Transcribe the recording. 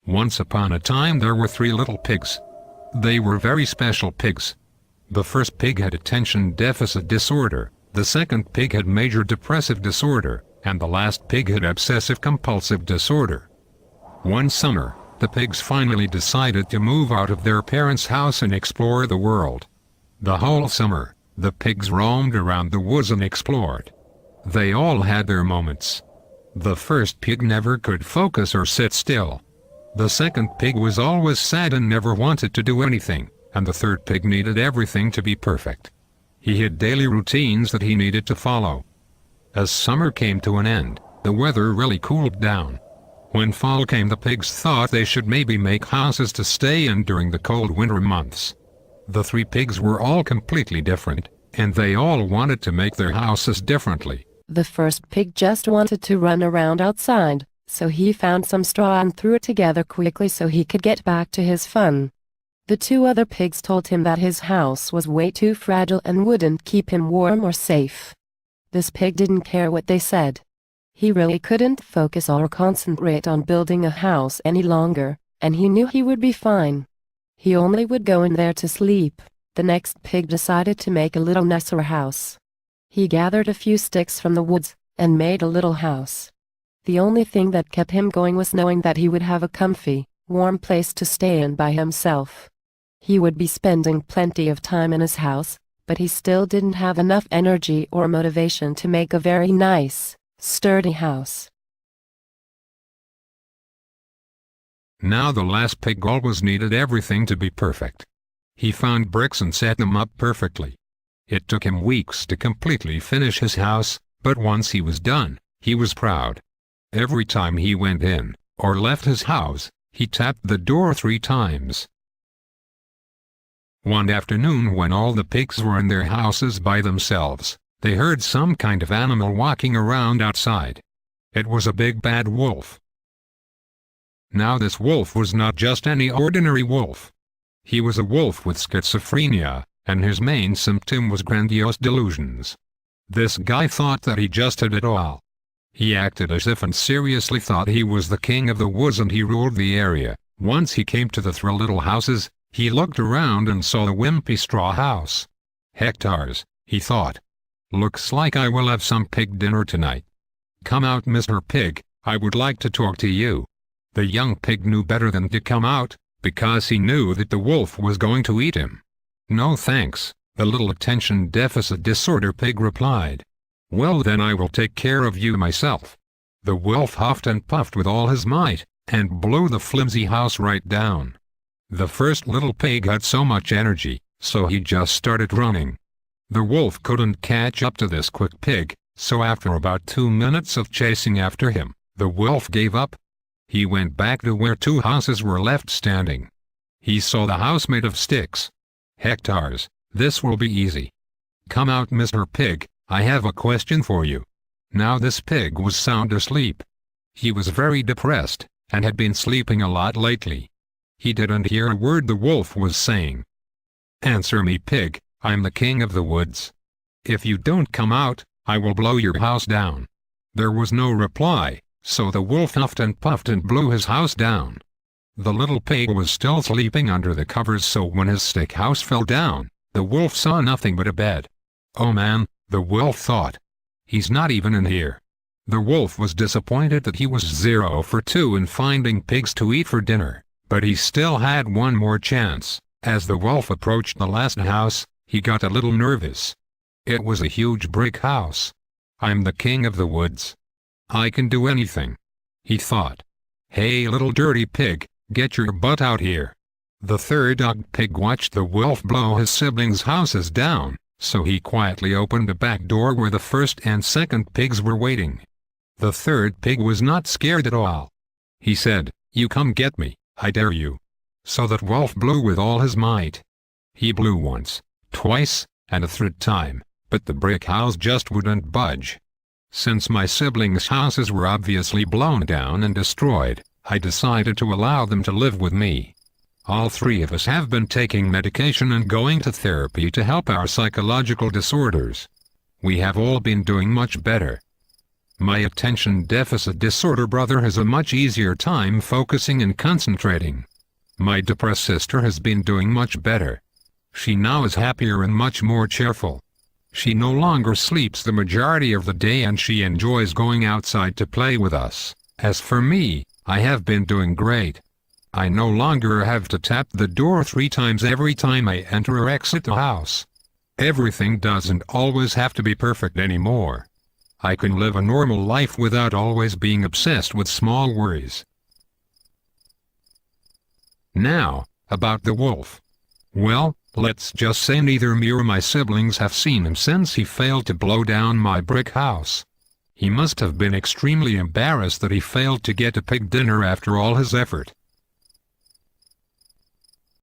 Once upon a time there were 3 little pigs. They were very special pigs. The first pig had attention deficit disorder, the second pig had major depressive disorder, and the last pig had obsessive compulsive disorder. One summer, the pigs finally decided to move out of their parents' house and explore the world. The whole summer, the pigs roamed around the woods and explored. They all had their moments. The first pig never could focus or sit still. The second pig was always sad and never wanted to do anything, and the third pig needed everything to be perfect. He had daily routines that he needed to follow. As summer came to an end, the weather really cooled down. When fall came, the pigs thought they should maybe make houses to stay in during the cold winter months. The 3 pigs were all completely different, and they all wanted to make their houses differently. The first pig just wanted to run around outside, so he found some straw and threw it together quickly so he could get back to his fun. The 2 other pigs told him that his house was way too fragile and wouldn't keep him warm or safe. This pig didn't care what they said. He really couldn't focus or concentrate on building a house any longer, and he knew he would be fine. He only would go in there to sleep. The next pig decided to make a little nicer house. He gathered a few sticks from the woods, and made a little house. The only thing that kept him going was knowing that he would have a comfy, warm place to stay in by himself. He would be spending plenty of time in his house, but he still didn't have enough energy or motivation to make a very nice, sturdy house. Now the last pig always needed everything to be perfect. He found bricks and set them up perfectly. It took him weeks to completely finish his house, but once he was done, he was proud. Every time he went in, or left his house, he tapped the door 3 times. One afternoon when all the pigs were in their houses by themselves, they heard some kind of animal walking around outside. It was a big bad wolf. Now this wolf was not just any ordinary wolf. He was a wolf with schizophrenia, and his main symptom was grandiose delusions. This guy thought that he just had it all. He acted as if and seriously thought he was the king of the woods and he ruled the area. Once he came to the 3 little houses, he looked around and saw a wimpy straw house. Hectares, he thought. Looks like I will have some pig dinner tonight. Come out, Mr. Pig, I would like to talk to you. The young pig knew better than to come out, because he knew that the wolf was going to eat him. No thanks, the little attention deficit disorder pig replied. Well then I will take care of you myself. The wolf huffed and puffed with all his might, and blew the flimsy house right down. The first little pig had so much energy, so he just started running. The wolf couldn't catch up to this quick pig, so after about 2 minutes of chasing after him, the wolf gave up. He went back to where 2 houses were left standing. He saw the house made of sticks. Hectares, this will be easy. Come out, Mr. Pig, I have a question for you. Now this pig was sound asleep. He was very depressed, and had been sleeping a lot lately. He didn't hear a word the wolf was saying. Answer me, pig, I'm the king of the woods. If you don't come out, I will blow your house down. There was no reply, so the wolf huffed and puffed and blew his house down. The little pig was still sleeping under the covers, so when his stick house fell down, the wolf saw nothing but a bed. Oh man, the wolf thought. He's not even in here. The wolf was disappointed that he was 0 for 2 in finding pigs to eat for dinner, but he still had one more chance. As the wolf approached the last house, he got a little nervous. It was a huge brick house. I'm the king of the woods. I can do anything, he thought. Hey little dirty pig, get your butt out here. The third dog pig watched the wolf blow his siblings' houses down, so he quietly opened the back door where the first and second pigs were waiting. The third pig was not scared at all. He said, "You come get me, I dare you." So that wolf blew with all his might. He blew once, twice, and a third time, but the brick house just wouldn't budge. Since my siblings' houses were obviously blown down and destroyed, I decided to allow them to live with me. All 3 of us have been taking medication and going to therapy to help our psychological disorders. We have all been doing much better. My attention deficit disorder brother has a much easier time focusing and concentrating. My depressed sister has been doing much better. She now is happier and much more cheerful. She no longer sleeps the majority of the day and she enjoys going outside to play with us. As for me, I have been doing great. I no longer have to tap the door 3 times every time I enter or exit the house. Everything doesn't always have to be perfect anymore. I can live a normal life without always being obsessed with small worries. Now, about the wolf. Well, let's just say neither me or my siblings have seen him since he failed to blow down my brick house. He must have been extremely embarrassed that he failed to get a pig dinner after all his effort.